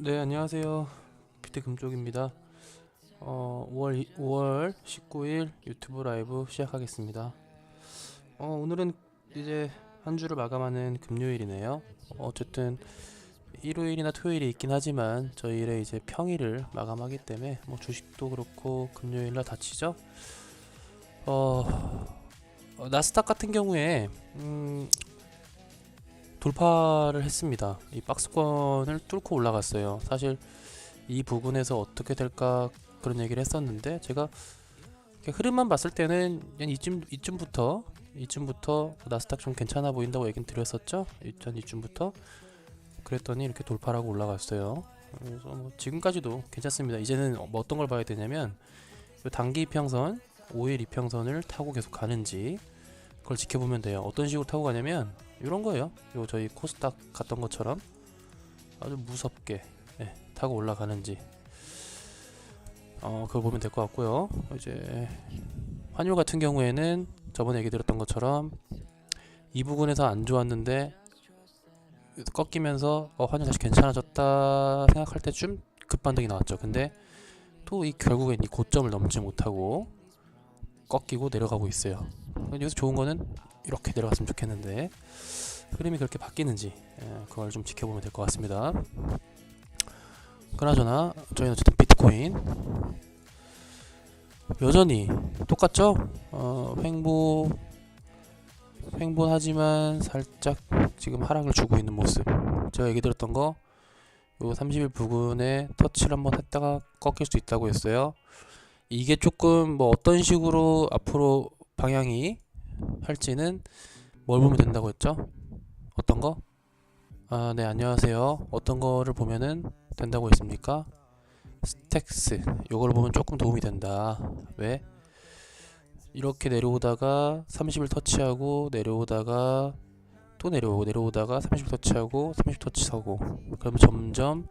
네, 안녕하세요. 비트금쪽입니다. 5월 19일 유튜브 라이브 시작하겠습니다. 오늘은 이제 한 주를 마감하는 금요일이네요. 어쨌든 일요일이나 토요일이 있긴 하지만 저희의 이제 평일을 마감하기 때문에 뭐 주식도 그렇고 금요일날 다치죠. 나스닥 같은 경우에 돌파를 했습니다. 이 박스권을 뚫고 올라갔어요. 사실 이 부분에서 어떻게 될까 그런 얘기를 했었는데 제가 흐름만 봤을 때는 그냥 이쯤부터 나스닥 좀 괜찮아 보인다고 얘기는 드렸었죠. 이쯤부터 그랬더니 이렇게 돌파라고 올라갔어요. 그래서 뭐 지금까지도 괜찮습니다. 이제는 뭐 어떤 걸 봐야 되냐면 단기 이평선, 5일 이평선을 타고 계속 가는지 그걸 지켜보면 돼요. 어떤 식으로 타고 가냐면 이런 거예요. 요 저희 코스닥 갔던 것처럼 아주 무섭게 타고 올라가는지 그걸 보면 될 것 같고요. 이제 환율 같은 경우에는 저번에 얘기 드렸던 것처럼 이 부분에서 안 좋았는데 꺾이면서 환율 다시 괜찮아졌다 생각할 때쯤 급반등이 나왔죠. 근데 또 이 결국엔 이 고점을 넘지 못하고 꺾이고 내려가고 있어요. 여기서 좋은 거는 이렇게 내려갔으면 좋겠는데 흐름이 그렇게 바뀌는지 그걸 좀 지켜보면 될 것 같습니다. 그나저나 저희는 어쨌든 비트코인 여전히 똑같죠? 횡보하지만 살짝 지금 하락을 주고 있는 모습. 제가 얘기 드렸던 거, 요 30일 부근에 터치를 한번 했다가 꺾일 수 있다고 했어요. 이게 조금 뭐 어떤 식으로 앞으로 방향이 할지는 뭘 보면 된다고 했죠? 어떤 거? 아, 네, 안녕하세요. 어떤 거를 보면은 된다고 했습니까? 스택스. 요걸 보면 조금 도움이 된다. 왜? 이렇게 내려오다가 30을 터치하고 내려오다가 또 내려오다가 30 터치하고 30 터치 서고 그러면 점점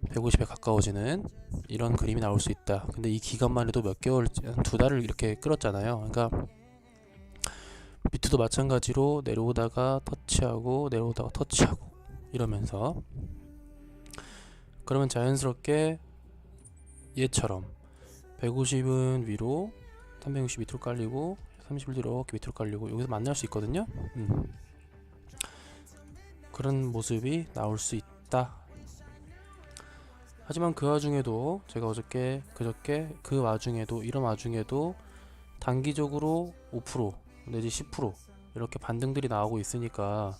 150에 가까워지는 이런 그림이 나올 수 있다. 근데 이 기간만 해도 몇 개월, 두 달을 이렇게 끌었잖아요. 그러니까 비트도 마찬가지로 내려오다가 터치하고 내려오다가 터치하고 이러면서 그러면 자연스럽게 얘처럼 150은 위로 360 밑으로 깔리고 30을 이렇게 밑으로 깔리고 여기서 만날 수 있거든요. 그런 모습이 나올 수 있다. 하지만 그 와중에도 제가 그저께 그 와중에도 이런 와중에도 단기적으로 5% 내지 10% 이렇게 반등들이 나오고 있으니까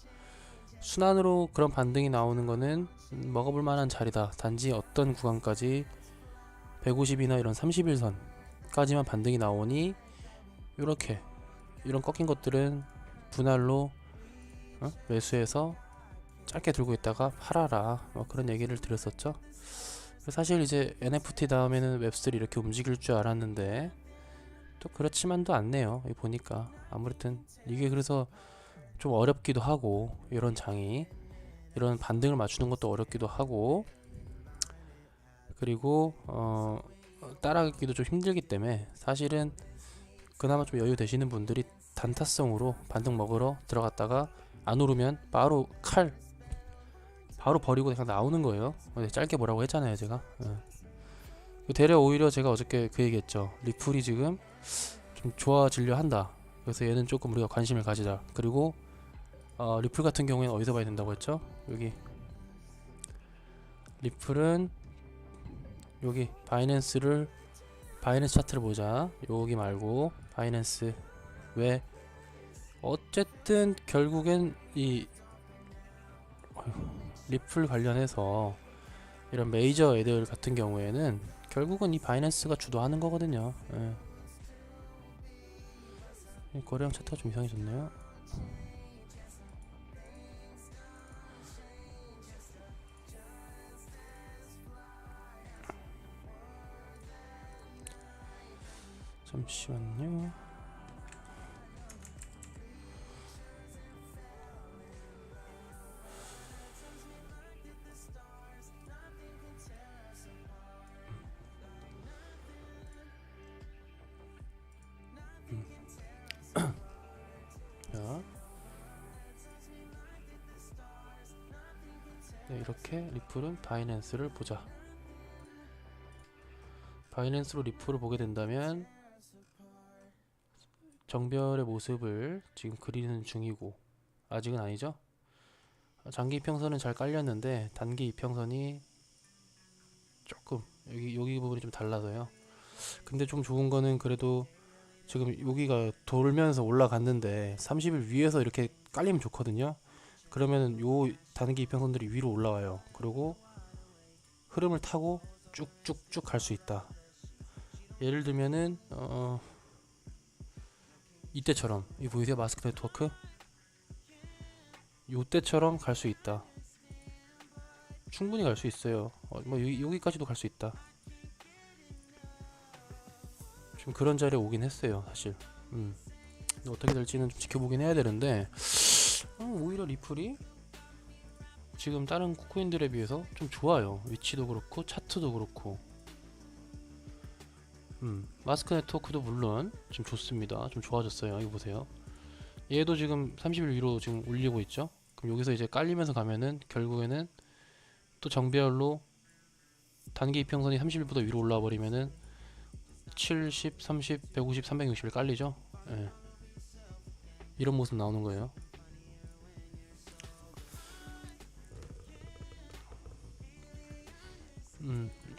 순환으로 그런 반등이 나오는 거는 먹어볼 만한 자리다. 단지 어떤 구간까지 150이나 이런 30일선까지만 반등이 나오니 이렇게 이런 꺾인 것들은 분할로 매수해서 짧게 들고 있다가 팔아라 그런 얘기를 드렸었죠. 사실 이제 NFT 다음에는 웹3 이렇게 움직일 줄 알았는데 또 그렇지만도 않네요. 보니까 아무튼 이게 그래서 좀 어렵기도 하고 이런 장이 이런 반등을 맞추는 것도 어렵기도 하고 그리고 따라가기도 좀 힘들기 때문에 사실은 그나마 좀 여유 되시는 분들이 단타성으로 반등 먹으러 들어갔다가 안 오르면 바로 버리고 그냥 나오는 거예요. 짧게 보라고 했잖아요 제가. 되려 오히려 제가 어저께 그 얘기했죠. 리플이 지금 좀 좋아지려 한다. 그래서 얘는 조금 우리가 관심을 가지자. 그리고 리플 같은 경우에는 어디서 봐야 된다고 했죠? 여기 리플은 여기 바이낸스 차트를 보자. 여기 말고 바이낸스. 왜? 어쨌든 결국엔 이 리플 관련해서 이런 메이저 애들 같은 경우에는 결국은 이 바이낸스가 주도하는 거거든요. 거래량 차트가 좀 이상해졌네요. 잠시만요. 자, 네, 이렇게 리플은 바이낸스를 보자. 바이낸스로 리플을 보게 된다면 정별의 모습을 지금 그리는 중이고, 아직은 아니죠. 장기 이평선은 잘 깔렸는데 단기 이평선이 조금 여기 부분이 좀 달라서요. 근데 좀 좋은 거는 그래도 지금 여기가 돌면서 올라갔는데 30일 위에서 이렇게 깔리면 좋거든요. 그러면 요 단기 이평선들이 위로 올라와요. 그리고 흐름을 타고 쭉쭉쭉 갈 수 있다. 예를 들면은 이때처럼, 이 보이세요? 마스크 네트워크? 요때처럼 갈 수 있다. 충분히 갈 수 있어요. 뭐 여기까지도 갈 수 있다. 좀 그런 자리에 오긴 했어요, 사실. 어떻게 될지는 좀 지켜보긴 해야 되는데, 오히려 리플이 지금 다른 코인들에 비해서 좀 좋아요. 위치도 그렇고 차트도 그렇고. 마스크 네트워크도 물론 좀 좋습니다. 좀 좋아졌어요. 이거 보세요. 얘도 지금 30일 위로 지금 올리고 있죠. 그럼 여기서 이제 깔리면서 가면은 결국에는 또 정배열로 단기 이평선이 30일보다 위로 올라와 버리면은 70, 30, 150, 360일 깔리죠. 예. 이런 모습 나오는 거예요.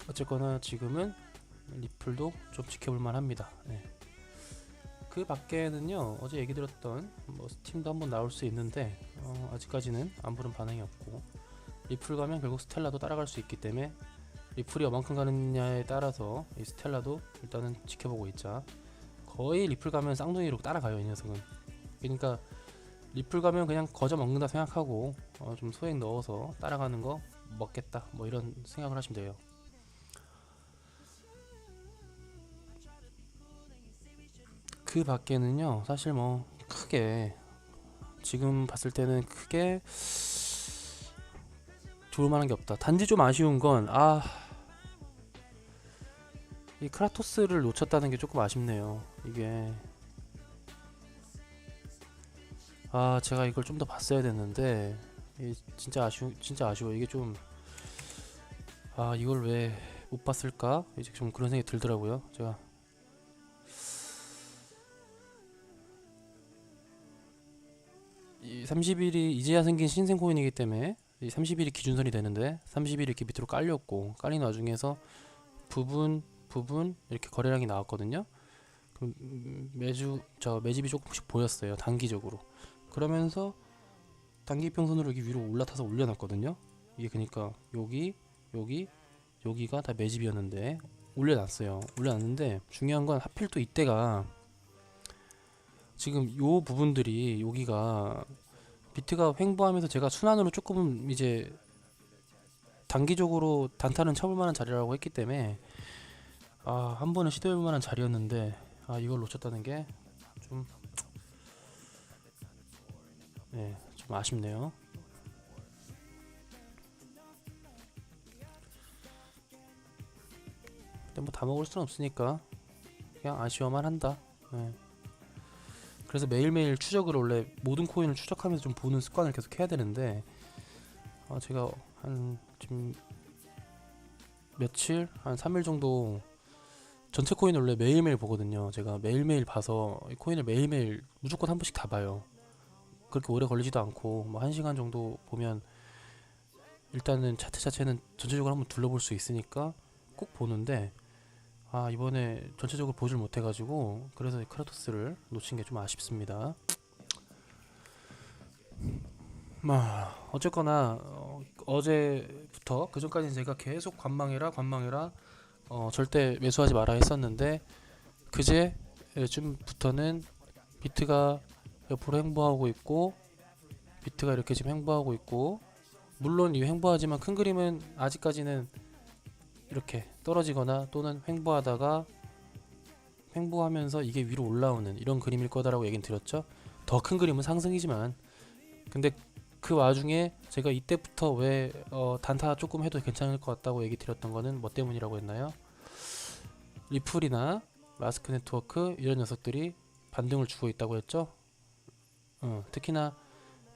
어쨌거나 지금은 리플도 좀 지켜볼만 합니다. 예. 그 밖에는요, 어제 얘기 들었던 뭐 스팀도 한번 나올 수 있는데 아직까지는 안 보는 반응이 없고, 리플 가면 결국 스텔라도 따라갈 수 있기 때문에 리플이 얼만큼 가느냐에 따라서 이 스텔라도 일단은 지켜보고 있자. 거의 리플 가면 쌍둥이로 따라가요, 이 녀석은. 그러니까 리플 가면 그냥 거저 먹는다 생각하고 좀 소액 넣어서 따라가는 거 먹겠다, 뭐 이런 생각을 하시면 돼요. 그 밖에는요, 사실 뭐 크게 지금 봤을 때는 크게 좋을 만한 게 없다. 단지 좀 아쉬운 건 이 크라토스를 놓쳤다는 게 조금 아쉽네요. 이게 제가 이걸 좀 더 봤어야 됐는데, 진짜 아쉬워. 이게 좀 이걸 왜 못 봤을까? 이제 좀 그런 생각이 들더라고요. 제가 이 30일이 이제야 생긴 신생 코인이기 때문에 이 30일이 기준선이 되는데, 30일이 이렇게 밑으로 깔렸고, 깔린 와중에서 부분 이렇게 거래량이 나왔거든요. 그럼 매집이 조금씩 보였어요, 단기적으로. 그러면서 단기 이평선으로 여기 위로 올라타서 올려놨거든요. 이게 그러니까 여기가 다 매집이었는데 올려놨는데, 중요한 건 하필 또 이때가 지금 요 부분들이, 여기가 비트가 횡보하면서 제가 순환으로 조금 이제 단기적으로 단타는 쳐볼 만한 자리라고 했기 때문에 한 번은 시도해볼 만한 자리였는데, 이걸 놓쳤다는 게 좀 좀 아쉽네요. 근데 뭐 다 먹을 수는 없으니까 그냥 아쉬워만 한다. 예. 그래서 매일매일 추적을, 원래 모든 코인을 추적하면서 좀 보는 습관을 계속 해야 되는데, 제가 지금 며칠, 한 3일 정도 전체 코인을 원래 매일매일 보거든요. 제가 매일매일 봐서 이 코인을 매일매일 무조건 한 번씩 다 봐요. 그렇게 오래 걸리지도 않고, 뭐 1시간 정도 보면 일단은 차트 자체는 전체적으로 한번 둘러볼 수 있으니까 꼭 보는데, 이번에 전체적으로 보질 못해가지고, 그래서 크라토스를 놓친 게 좀 아쉽습니다. 어쨌거나 어제부터 그전까지는 제가 계속 관망해라 절대 매수하지 마라 했었는데, 그제쯤부터는 비트가 옆으로 횡보하고 있고, 비트가 이렇게 지금 횡보하고 있고, 물론 이 횡보하지만 큰 그림은 아직까지는 이렇게 떨어지거나 또는 횡보하면서 이게 위로 올라오는 이런 그림일 거다라고 얘기는 드렸죠. 더 큰 그림은 상승이지만, 근데 그 와중에 제가 이때부터 왜 단타 조금 해도 괜찮을 것 같다고 얘기 드렸던 거는 뭐 때문이라고 했나요? 리플이나 마스크 네트워크 이런 녀석들이 반등을 주고 있다고 했죠. 특히나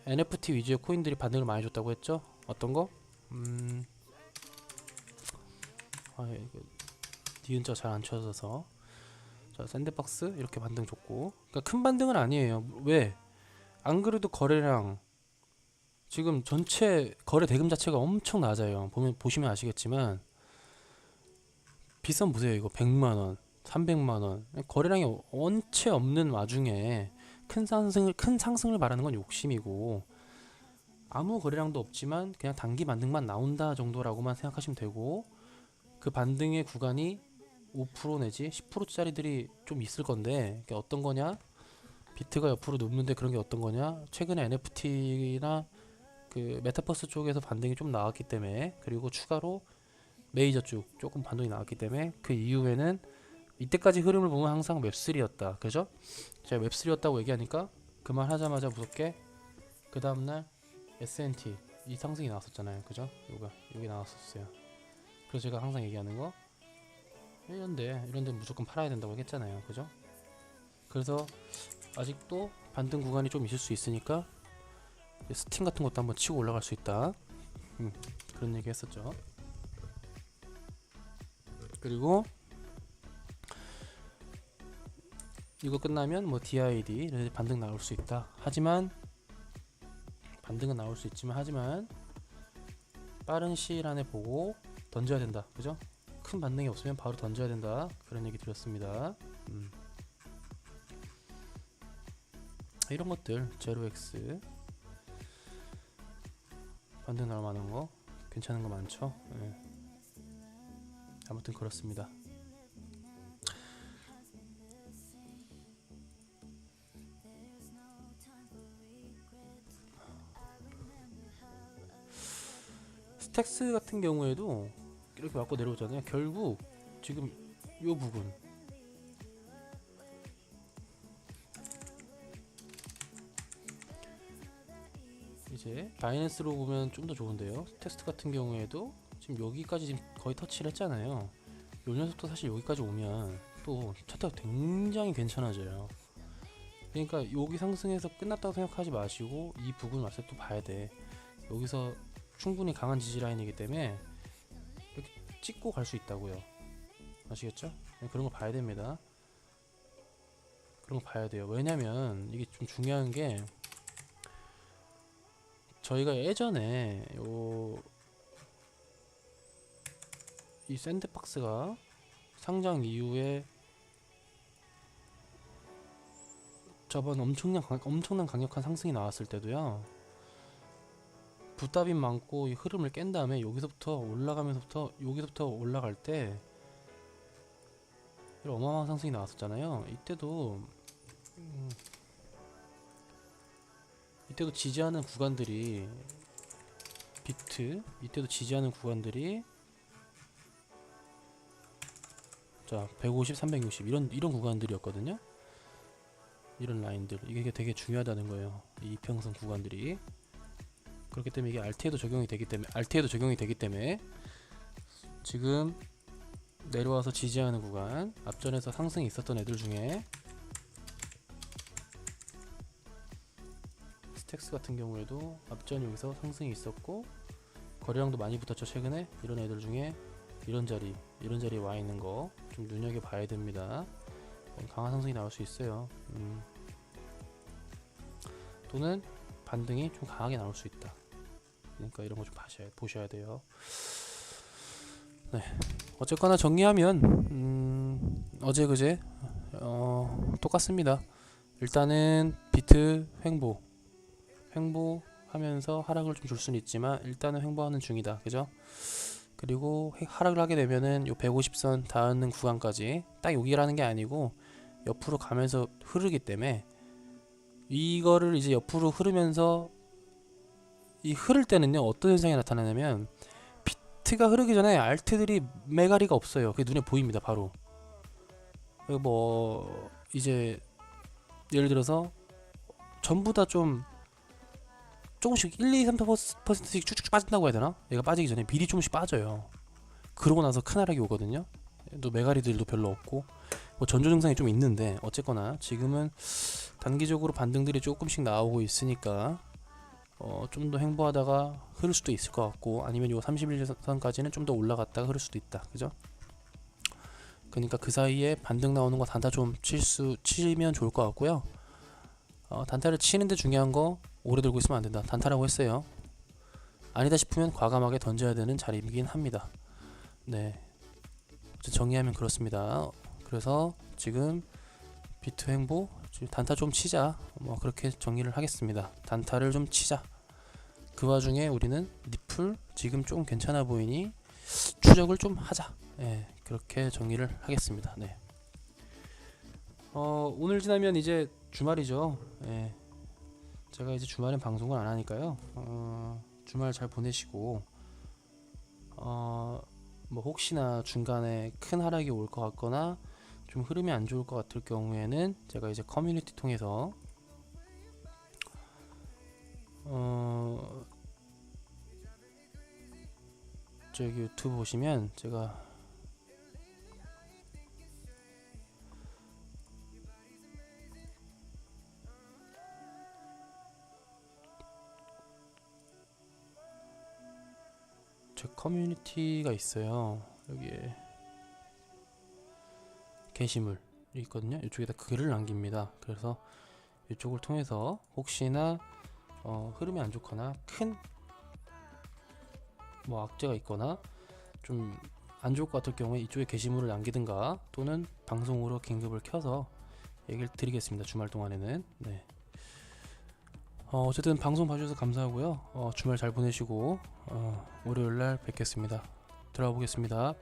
NFT 위주의 코인들이 반등을 많이 줬다고 했죠. 어떤 거? 이거 니은자 잘 안 쳐져서. 자, 샌드박스 이렇게 반등 줬고, 그러니까 큰 반등은 아니에요. 왜? 안 그래도 거래량 지금 전체 거래 대금 자체가 엄청 낮아요. 보시면 아시겠지만 비싼 보세요. 이거 100만원, 300만원 거래량이 원체 없는 와중에 큰 상승을 말하는 건 욕심이고, 아무 거래량도 없지만 그냥 단기 반등만 나온다 정도라고만 생각하시면 되고, 그 반등의 구간이 5% 내지 10%짜리들이 좀 있을 건데, 그게 어떤 거냐? 비트가 옆으로 눕는데 그런 게 어떤 거냐? 최근에 NFT나 그 메타버스 쪽에서 반등이 좀 나왔기 때문에, 그리고 추가로 메이저 쪽 조금 반등이 나왔기 때문에, 그 이후에는 이때까지 흐름을 보면 항상 웹3였다. 그죠? 제가 웹3였다고 얘기하니까 그 말 하자마자 무섭게 그 다음날 S&T 이 상승이 나왔었잖아요. 그죠? 여기 나왔었어요. 그래서 제가 항상 얘기하는 거, 이런데 무조건 팔아야 된다고 했잖아요. 그죠? 그래서 아직도 반등 구간이 좀 있을 수 있으니까 스팀 같은 것도 한번 치고 올라갈 수 있다. 그런 얘기 했었죠. 그리고 이거 끝나면 뭐 DID 반등 나올 수 있다. 하지만 반등은 나올 수 있지만, 하지만 빠른 시일 안에 보고 던져야 된다. 그죠? 큰 반등이 없으면 바로 던져야 된다. 그런 얘기 드렸습니다. 이런 것들 제로엑스 반등 나올 만한 거 괜찮은 거 많죠. 네. 아무튼 그렇습니다. 스택스 같은 경우에도 이렇게 맞고 내려오잖아요. 결국 지금 요 부분 이제 바이낸스로 보면 좀 더 좋은데요. 스택스 같은 경우에도 지금 여기까지 지금 거의 터치를 했잖아요. 요 녀석도 사실 여기까지 오면 또 차트가 굉장히 괜찮아져요. 그러니까 여기 상승해서 끝났다고 생각하지 마시고 이 부분 왔을 때 또 봐야 돼. 여기서 충분히 강한 지지 라인이기 때문에 이렇게 찍고 갈 수 있다고요. 아시겠죠? 그런 거 봐야 됩니다. 그런 거 봐야 돼요. 왜냐면 이게 좀 중요한 게, 저희가 예전에 이 샌드박스가 상장 이후에 저번 엄청난 강력한 상승이 나왔을 때도요, 붓답이 많고 이 흐름을 깬 다음에 여기서부터 올라갈 때 이런 어마어마한 상승이 나왔었잖아요. 이때도 지지하는 구간들이 이때도 지지하는 구간들이 자 150, 360 이런 구간들이었거든요. 이런 라인들, 이게 되게 중요하다는 거예요. 이 이평선 구간들이. 그렇기 때문에 이게 알트에도 적용이 되기 때문에 지금 내려와서 지지하는 구간, 앞전에서 상승이 있었던 애들 중에 스택스 같은 경우에도 앞전 여기서 상승이 있었고 거래량도 많이 붙었죠. 최근에 이런 애들 중에 이런 자리에 와 있는 거 좀 눈여겨 봐야 됩니다. 강한 상승이 나올 수 있어요. 또는 반등이 좀 강하게 나올 수 있다. 그러니까 이런 거 좀 보셔야 돼요. 네. 어쨌거나 정리하면 어제 그제 똑같습니다. 일단은 비트 횡보하면서 하락을 좀 줄 수는 있지만 일단은 횡보하는 중이다. 그죠? 그리고 하락을 하게 되면은 요 150선 닿는 구간까지 딱 여기라는 게 아니고 옆으로 가면서 흐르기 때문에, 이거를 이제 옆으로 흐르면서 이 흐를 때는요 어떤 현상이 나타나냐면, 비트가 흐르기 전에 알트들이 매가리가 없어요. 그게 눈에 보입니다. 바로 뭐 이제 예를 들어서 전부 다 조금씩 1, 2, 3%씩 쭉쭉 빠진다고 해야 되나? 얘가 빠지기 전에 미리 조금씩 빠져요. 그러고 나서 큰 하락이 오거든요. 또 매가리들도 별로 없고 뭐 전조 증상이 좀 있는데, 어쨌거나 지금은 단기적으로 반등들이 조금씩 나오고 있으니까 좀 더 횡보하다가 흐를 수도 있을 것 같고, 아니면 요 31일선까지는 좀 더 올라갔다가 흐를 수도 있다. 그죠? 그러니까 그 사이에 반등 나오는 거 단타 좀 치면 좋을 것 같고요. 단타를 치는데 중요한 거 오래 들고 있으면 안 된다. 단타라고 했어요. 아니다 싶으면 과감하게 던져야 되는 자리이긴 합니다. 네, 정리하면 그렇습니다. 그래서 지금 비트 횡보, 지금 단타 좀 치자, 뭐 그렇게 정리를 하겠습니다. 단타를 좀 치자. 그 와중에 우리는 니플 지금 좀 괜찮아 보이니 추적을 좀 하자. 예, 그렇게 정리를 하겠습니다. 네. 오늘 지나면 이제 주말이죠. 예, 제가 이제 주말엔 방송을 안 하니까요. 주말 잘 보내시고, 뭐 혹시나 중간에 큰 하락이 올 것 같거나 좀 흐름이 안 좋을 것 같을 경우에는 제가 이제 커뮤니티 통해서 저기 유튜브 보시면 제가 제 커뮤니티가 있어요. 여기에 게시물이 있거든요. 이쪽에다 글을 남깁니다. 그래서 이쪽을 통해서 혹시나 흐름이 안 좋거나 큰 뭐 악재가 있거나 좀 안 좋을 것 같을 경우에 이쪽에 게시물을 남기든가, 또는 방송으로 긴급을 켜서 얘기를 드리겠습니다. 주말 동안에는. 네. 어쨌든 방송 봐주셔서 감사하고요. 주말 잘 보내시고 월요일날 뵙겠습니다. 들어가 보겠습니다.